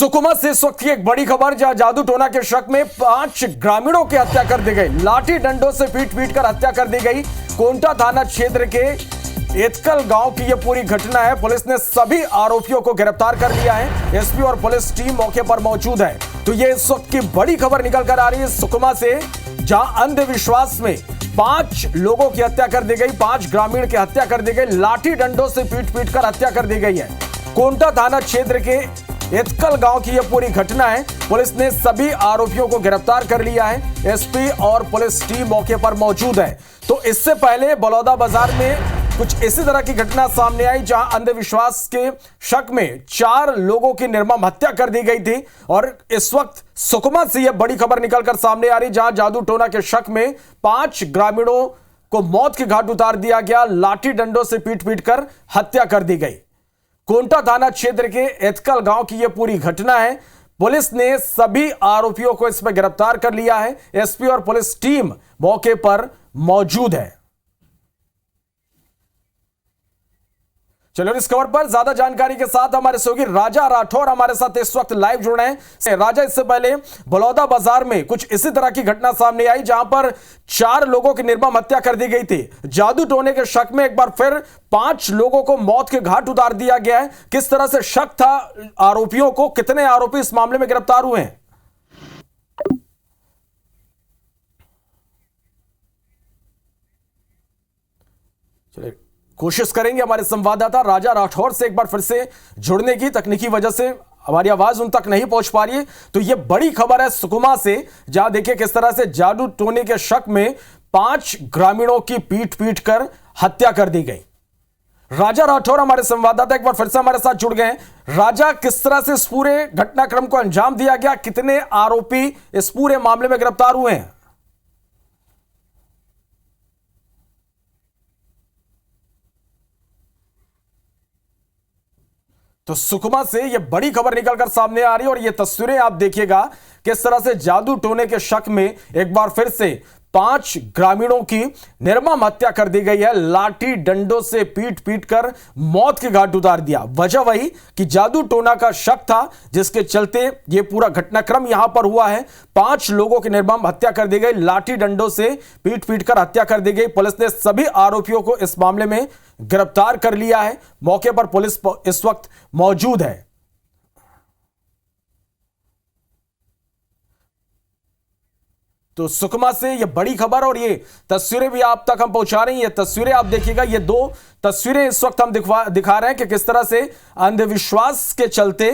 सुकमा से इस वक्त की एक बड़ी खबर, जहां जादू टोना के शक में 5 ग्रामीणों की हत्या कर दी गई। लाठी डंडों से पीट पीट कर हत्या कर दी गई। कोंटा थाना क्षेत्र के एतकल गांव की यह पूरी घटना है। पुलिस ने सभी आरोपियों को गिरफ्तार कर लिया है। एसपी और पुलिस टीम मौके पर मौजूद है। तो ये इस वक्त की बड़ी खबर निकल कर आ रही है सुकमा से, जहां अंधविश्वास में 5 लोगों की हत्या कर दी गई। 5 ग्रामीण की हत्या कर दी गई। लाठी डंडों से पीट पीट कर हत्या कर दी गई है। कोंटा थाना क्षेत्र के एतकल गांव की यह पूरी घटना है। पुलिस ने सभी आरोपियों को गिरफ्तार कर लिया है। एसपी और पुलिस टीम मौके पर मौजूद है। तो इससे पहले बलौदा बाजार में कुछ इसी तरह की घटना सामने आई, जहां अंधविश्वास के शक में 4 लोगों की निर्मम हत्या कर दी गई थी। और इस वक्त सुकमा से यह बड़ी खबर निकलकर सामने आ रही, जहां जादू टोना के शक में 5 ग्रामीणों को मौत के घाट उतार दिया गया। लाठी डंडों से पीट पीट कर हत्या कर दी गई। कोंटा थाना क्षेत्र के एतकल गांव की यह पूरी घटना है। पुलिस ने सभी आरोपियों को इसमें गिरफ्तार कर लिया है। एसपी और पुलिस टीम मौके पर मौजूद है। चलो इस खबर पर ज्यादा जानकारी के साथ हमारे सहयोगी राजा राठौर हमारे साथ इस वक्त लाइव जुड़ रहे हैं। राजा, इससे पहले बलौदा बाजार में कुछ इसी तरह की घटना सामने आई, जहां पर 4 लोगों की निर्मम हत्या कर दी गई थी। जादू टोने के शक में एक बार फिर 5 लोगों को मौत के घाट उतार दिया गया है। किस तरह से शक था आरोपियों को? कितने आरोपी इस मामले में गिरफ्तार हुए हैं? चलिए कोशिश करेंगे हमारे संवाददाता राजा राठौर से एक बार फिर से जुड़ने की। तकनीकी वजह से हमारी आवाज उन तक नहीं पहुंच पा रही है। तो यह बड़ी खबर है सुकमा से, जहां देखिए किस तरह से जादू टोने के शक में 5 ग्रामीणों की पीट पीट कर हत्या कर दी गई। राजा राठौर हमारे संवाददाता एक बार फिर से हमारे साथ जुड़ गए हैं। राजा, किस तरह से इस पूरे घटनाक्रम को अंजाम दिया गया? कितने आरोपी इस पूरे मामले में गिरफ्तार हुए हैं? तो सुकमा से यह बड़ी खबर निकलकर सामने आ रही है और यह तस्वीरें आप देखिएगा किस तरह से जादू टोने के शक में एक बार फिर से 5 ग्रामीणों की निर्मम हत्या कर दी गई है। लाठी डंडों से पीट पीट कर मौत के घाट उतार दिया। वजह वही कि जादू टोना का शक था, जिसके चलते यह पूरा घटनाक्रम यहां पर हुआ है। 5 लोगों की निर्मम हत्या कर दी गई। लाठी डंडों से पीट पीट कर हत्या कर दी गई। पुलिस ने सभी आरोपियों को इस मामले में गिरफ्तार कर लिया है। मौके पर पुलिस इस वक्त मौजूद है। तो सुकमा से यह बड़ी खबर और ये तस्वीरें भी आप तक हम पहुंचा रहे हैं। ये तस्वीरें आप देखिएगा, ये 2 तस्वीरें इस वक्त हम दिखा रहे हैं कि किस तरह से अंधविश्वास के चलते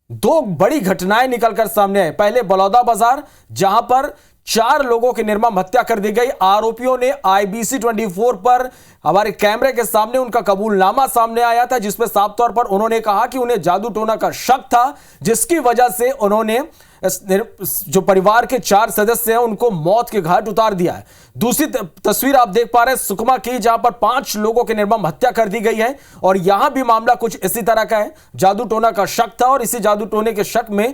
2 बड़ी घटनाएं निकलकर सामने आए। पहले बलौदा बाजार, जहां पर 4 लोगों की निर्मम हत्या कर दी गई। आरोपियों ने IBC 24 पर हमारे कैमरे के सामने उनका कबूलनामा सामने आया था, जिसमें साफ तौर पर उन्होंने कहा कि उन्हें जादू टोना का शक था, जिसकी वजह से उन्होंने जो परिवार के 4 सदस्य हैं उनको मौत के घाट उतार दिया है। दूसरी तस्वीर आप देख पा रहे हैं सुकमा की, जहां पर 5 लोगों की निर्मम हत्या कर दी गई है। और यहां भी मामला कुछ इसी तरह का है। जादू टोना का शक था और इसी जादू टोने के शक में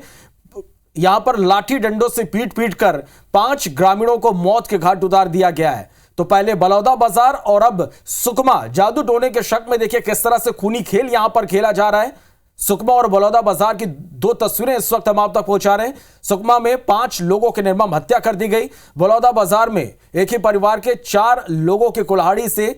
यहां पर लाठी डंडों से पीट पीट कर 5 ग्रामीणों को मौत के घाट उतार दिया गया है। तो पहले बलौदा बाजार और अब सुकमा। जादू टोने के शक में देखिए किस तरह से खूनी खेल यहां पर खेला जा रहा है। सुकमा और बलौदा बाजार की 2 तस्वीरें इस वक्त हम आप तक पहुंचा रहे हैं। सुकमा में 5 लोगों की निर्मम हत्या कर दी गई। बलौदा बाजार में एक ही परिवार के 4 लोगों की कुल्हाड़ी से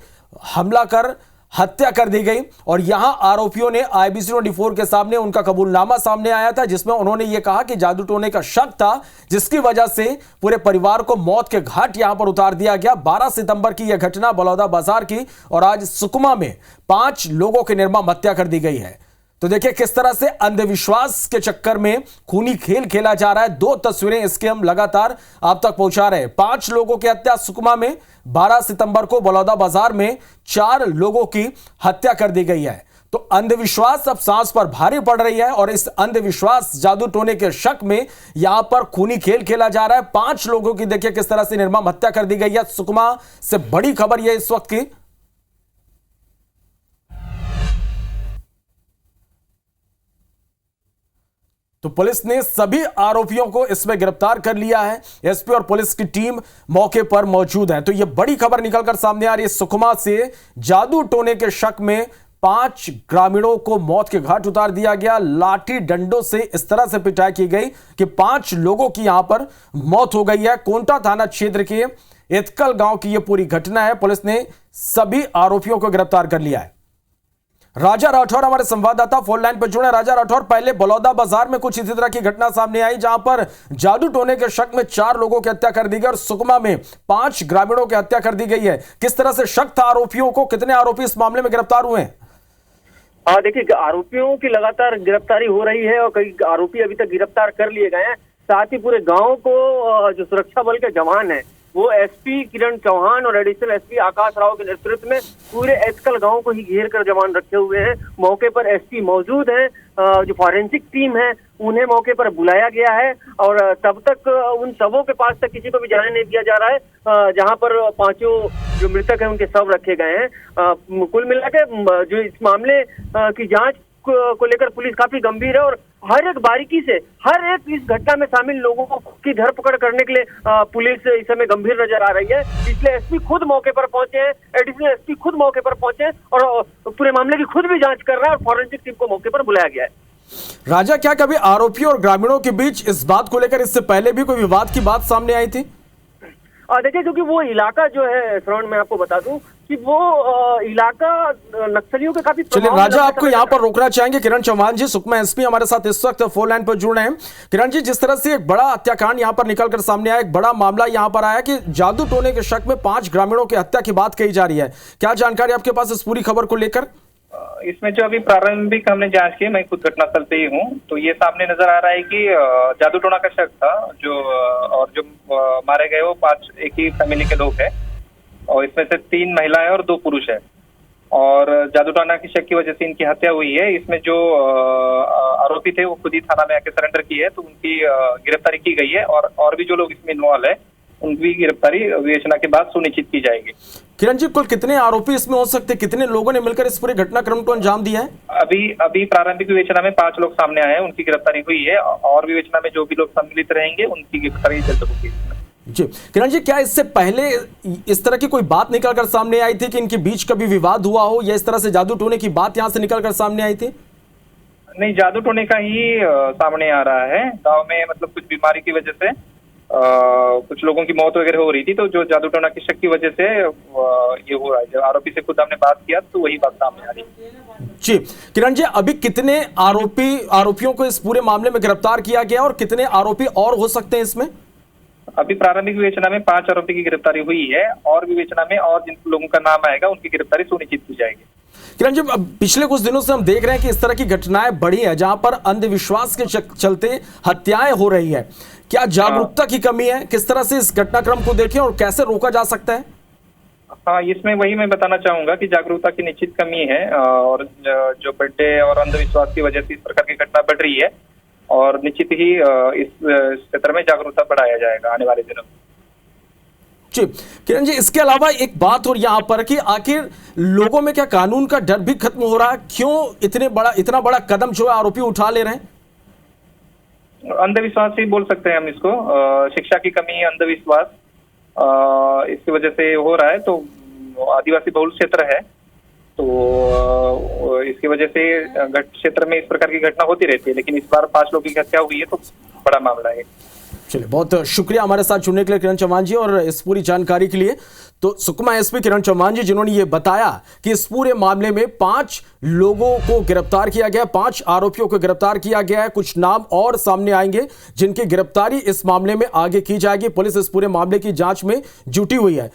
हमला कर हत्या कर दी गई। और यहां आरोपियों ने IBC 24 के सामने उनका कबूलनामा सामने आया था, जिसमें उन्होंने यह कहा कि जादू टोने का शक था, जिसकी वजह से पूरे परिवार को मौत के घाट यहां पर उतार दिया गया। 12 सितंबर की यह घटना बलौदा बाजार की, और आज सुकमा में 5 लोगों की निर्मम हत्या कर दी गई है। तो देखिए किस तरह से अंधविश्वास के चक्कर में खूनी खेल खेला जा रहा है। 2 तस्वीरें इसके हम लगातार आप तक पहुंचा रहे हैं। 5 लोगों की हत्या सुकमा में, 12 सितंबर को बलौदा बाजार में 4 लोगों की हत्या कर दी गई है। तो अंधविश्वास अब सांस पर भारी पड़ रही है और इस अंधविश्वास जादू टोने के शक में यहां पर खूनी खेल खेला जा रहा है। 5 लोगों की देखिए किस तरह से निर्मम हत्या कर दी गई है। सुकमा से बड़ी खबर यह इस वक्त की। तो पुलिस ने सभी आरोपियों को इसमें गिरफ्तार कर लिया है। एसपी और पुलिस की टीम मौके पर मौजूद है। तो यह बड़ी खबर निकलकर सामने आ रही है सुकमा से। जादू टोने के शक में 5 ग्रामीणों को मौत के घाट उतार दिया गया। लाठी डंडों से इस तरह से पिटाई की गई कि 5 लोगों की यहां पर मौत हो गई है। कोंटा थाना क्षेत्र के एतकल गांव की यह पूरी घटना है। पुलिस ने सभी आरोपियों को गिरफ्तार कर लिया है। राजा राठौर हमारे संवाददाता फोन लाइन पर जुड़े। राजा राठौर, पहले बलौदा बाजार में कुछ इसी तरह की घटना सामने आई जहां पर जादू टोने के शक में 4 लोगों की हत्या कर दी गई और सुकमा में 5 ग्रामीणों की हत्या कर दी गई है। किस तरह से शक था आरोपियों को, कितने आरोपी इस मामले में गिरफ्तार हुए हैं? हाँ, देखिए, आरोपियों की लगातार गिरफ्तारी हो रही है और कई आरोपी अभी तक गिरफ्तार कर लिए गए हैं। साथ ही पूरे गांव को जो सुरक्षा बल के जवान हैं वो एसपी किरण चौहान और एडिशनल एसपी आकाश राव के नेतृत्व में पूरे एतकल गांव को ही घेर कर जवान रखे हुए हैं। मौके पर एसपी मौजूद हैं। जो फॉरेंसिक टीम है उन्हें मौके पर बुलाया गया है और तब तक उन शवों के पास तक किसी को भी जाने नहीं दिया जा रहा है जहां पर 5 जो मृतक हैं उनके शव रखे गए हैं। कुल मिलाकर जो इस मामले की जांच को लेकर पुलिस काफी गंभीर है और हर एक बारीकी से हर एक इस घटना में शामिल लोगों की धरपकड़ करने के लिए पुलिस इस समय गंभीर नजर आ रही है। इसलिए एसपी खुद मौके पर पहुंचे हैं, एडिशनल एसपी खुद मौके पर पहुंचे हैं और पूरे मामले की खुद भी जांच कर रहा है और फॉरेंसिक टीम को मौके पर बुलाया गया है। राजा, क्या कभी आरोपियों और ग्रामीणों के बीच इस बात को लेकर इससे पहले भी कोई विवाद की बात सामने आई थी? देखिए, क्योंकि वो इलाका जो है श्रवण, मैं आपको बता दूं कि वो इलाका नक्सलियों के काफी। चलिए राजा, आपको यहां पर रोकना चाहेंगे। किरण चौहान जी, सुकमा एसपी हमारे साथ इस वक्त फोन लाइन पर जुड़ रहे हैं। किरण जी, जिस तरह से एक बड़ा हत्याकांड यहां पर निकलकर सामने आया, एक बड़ा मामला यहां पर आया कि जादू टोने के शक में 5 ग्रामीणों की हत्या की बात कही जा रही है, क्या जानकारी आपके पास इस पूरी खबर को लेकर? इसमें जो अभी प्रारंभिक हमने जांच की, मैं खुद घटनास्थल पे ही हूँ, तो ये सामने नजर आ रहा है कि जादू टोना का शक था और जो मारे गए वो 5 एक ही फैमिली के लोग हैं और इसमें से 3 महिलाएं और 2 पुरुष है और जादू टोना की शक की वजह से इनकी हत्या हुई है। इसमें जो आरोपी थे वो खुद ही थाना में आके सरेंडर किए है, तो उनकी गिरफ्तारी की गई है और भी जो लोग इसमें इन्वॉल्व है उनकी गिरफ्तारी विवेचना के बाद सुनिश्चित की जाएगी। किरण जी, कुल कितने आरोपी इसमें हो सकते, कितने लोगों ने मिलकर इस पूरे घटनाक्रम को अंजाम दिया है? अभी प्रारंभिक विवेचना में 5 लोग सामने आए हैं, उनकी गिरफ्तारी हुई है और विवेचना में जो भी लोग सम्मिलित रहेंगे उनकी गिरफ्तारी जल्द होगी। जी किरण जी, क्या इससे पहले इस तरह की कोई बात निकलकर सामने आई थी कि इनके बीच कभी विवाद हुआ हो या इस तरह से जादू टोने की बात यहां से निकलकर सामने आई थी? नहीं, जादू टोने का ही सामने आ रहा है। गांव में मतलब कुछ बीमारी की वजह से कुछ लोगों की मौत वगैरह हो रही थी, तो जो जादू टोना की शक की वजह से ये हो रहा है। जब आरोपी से खुद हमने बात किया तो वही बात सामने आ रही है। जी किरण जी, अभी कितने आरोपियों को इस पूरे मामले में गिरफ्तार किया गया और कितने आरोपी और हो सकते हैं इसमें? अभी प्रारंभिक विवेचना में 5 आरोपी की गिरफ्तारी हुई है और विवेचना में और जिन लोगों का नाम आएगा उनकी गिरफ्तारी सुनिश्चित की जाएगी। किरण जी, पिछले कुछ दिनों से हम देख रहे हैं कि इस तरह की घटनाएं बढ़ी है जहां पर अंधविश्वास के चलते हत्याएं हो रही है। क्या जागरूकता की कमी है? किस तरह से इस घटनाक्रम को देखें और कैसे रोका जा सकता है? हाँ, इसमें वही मैं बताना चाहूंगा कि जागरूकता की निश्चित कमी है और जो बढ़े और अंधविश्वास की वजह से इस प्रकार की घटना बढ़ रही है और निश्चित ही इस क्षेत्र में जागरूकता बढ़ाया जाएगा आने वाले दिनों में। जी किरण जी, इसके अलावा एक बात और यहाँ पर कि आखिर लोगों में क्या कानून का डर भी खत्म हो रहा है? क्यों इतना बड़ा कदम जो है आरोपी उठा ले रहे हैं? अंधविश्वास ही बोल सकते हैं हम इसको। शिक्षा की कमी, अंधविश्वास इसकी वजह से हो रहा है। तो आदिवासी बहुल क्षेत्र है तो इसकी वजह से क्षेत्र में इस प्रकार की घटना होती रहती है, लेकिन इस बार 5 लोगों की हत्या हुई है तो बड़ा मामला है। चलिए, बहुत शुक्रिया हमारे साथ जुड़ने के लिए किरण चौहान जी और इस पूरी जानकारी के लिए। तो सुकमा एसपी किरण चौहान जी जिन्होंने ये बताया कि इस पूरे मामले में 5 लोगों को गिरफ्तार किया गया, 5 आरोपियों को गिरफ्तार किया गया है। कुछ नाम और सामने आएंगे जिनकी गिरफ्तारी इस मामले में आगे की जाएगी। पुलिस इस पूरे मामले की जांच में जुटी हुई है।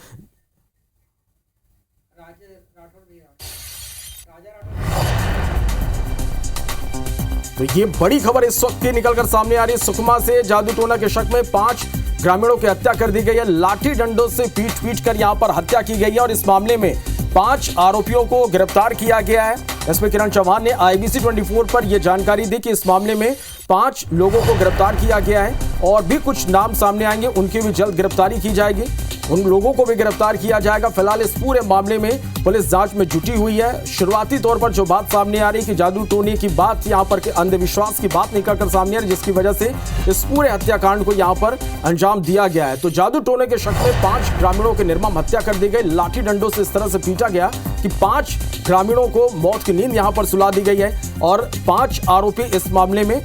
तो ये बड़ी खबर इस वक्त की निकलकर सामने आ रही है। सुकमा से जादू टोना के शक में 5 ग्रामीणों की हत्या कर दी गई है। लाठी डंडों से पीट कर यहां पर हत्या की गई है और इस मामले में 5 आरोपियों को गिरफ्तार किया गया है। एसपी किरण चौहान ने IBC 24 पर यह जानकारी दी कि इस मामले में 5 लोगों को गिरफ्तार किया गया है और भी कुछ नाम सामने आएंगे, उनकी भी जल्द गिरफ्तारी की जाएगी। उन लोगों को भी गिरफ्तार किया जाएगा। फिलहाल इस पूरे मामले में पुलिस जांच में जुटी हुई है। शुरुआती तौर पर जो बात सामने आ रही कि जादू टोने की बात, यहाँ पर अंधविश्वास की बात निकलकर सामने आ रही, जिसकी वजह से इस पूरे हत्याकांड को यहाँ पर अंजाम दिया गया है। तो जादू टोने के शक में 5 ग्रामीणों की निर्मम हत्या कर दी गई। लाठी डंडों से इस तरह से पीटा गया कि 5 ग्रामीणों को मौत की नींद यहाँ पर सुला दी गई है और 5 आरोपी इस मामले में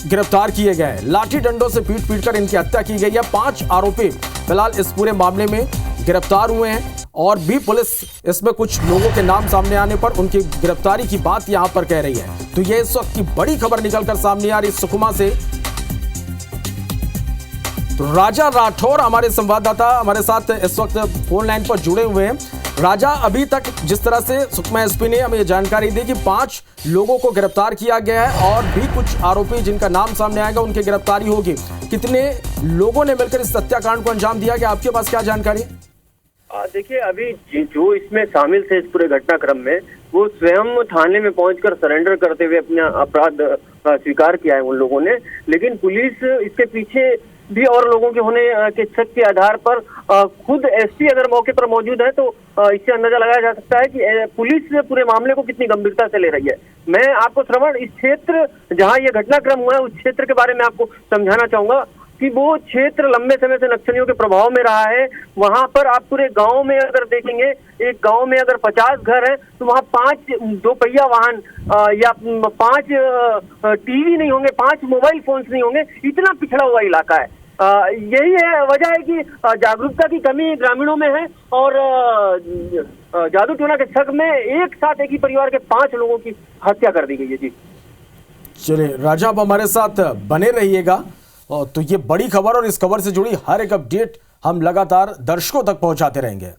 गिरफ्तार किए गए हैं। लाठी डंडों से पीट कर इनकी हत्या की गई है। 5 आरोपी फिलहाल इस पूरे मामले में गिरफ्तार हुए हैं और भी पुलिस इसमें कुछ लोगों के नाम सामने आने पर उनकी गिरफ्तारी की बात यहां पर कह रही है। तो यह इस वक्त की बड़ी खबर निकलकर सामने आ रही सुकमा से। तो राजा राठौर हमारे संवाददाता हमारे साथ इस वक्त फोन लाइन पर जुड़े हुए हैं। राजा, अभी तक जिस तरह से सुकमा एसपी ने हमें जानकारी दी कि 5 लोगों को गिरफ्तार किया गया है और भी कुछ आरोपी जिनका नाम सामने आएगा उनकी गिरफ्तारी होगी। कितने लोगों ने मिलकर इस हत्याकांड को अंजाम दिया गया, आपके पास क्या जानकारी? देखिए, अभी जो इसमें शामिल थे इस पूरे घटनाक्रम में, वो स्वयं थाने में पहुंचकर सरेंडर करते हुए अपना अपराध स्वीकार किया है उन लोगों ने। लेकिन पुलिस इसके पीछे भी और लोगों के होने के शक के आधार पर खुद एसपी अगर मौके पर मौजूद है तो इससे अंदाजा लगाया जा सकता है कि पुलिस पूरे मामले को कितनी गंभीरता से ले रही है। मैं आपको श्रवण, इस क्षेत्र जहां ये घटनाक्रम हुआ है उस क्षेत्र के बारे में आपको समझाना चाहूंगा कि वो क्षेत्र लंबे समय से नक्सलियों के प्रभाव में रहा है। वहां पर आप पूरे गांव में अगर देखेंगे, एक गांव में अगर 50 घर हैं तो वहां 5 2 पहिया वाहन या 5 टीवी नहीं होंगे, 5 मोबाइल फोन्स नहीं होंगे। इतना पिछड़ा हुआ इलाका है। यही है वजह है कि जागरूकता की कमी ग्रामीणों में है और जादू टोना के शक में एक साथ एक ही परिवार के 5 लोगों की हत्या कर दी गई है। जी चलिए राजा, आप हमारे साथ बने रहिएगा। तो ये बड़ी खबर और इस खबर से जुड़ी हर एक अपडेट हम लगातार दर्शकों तक पहुंचाते रहेंगे।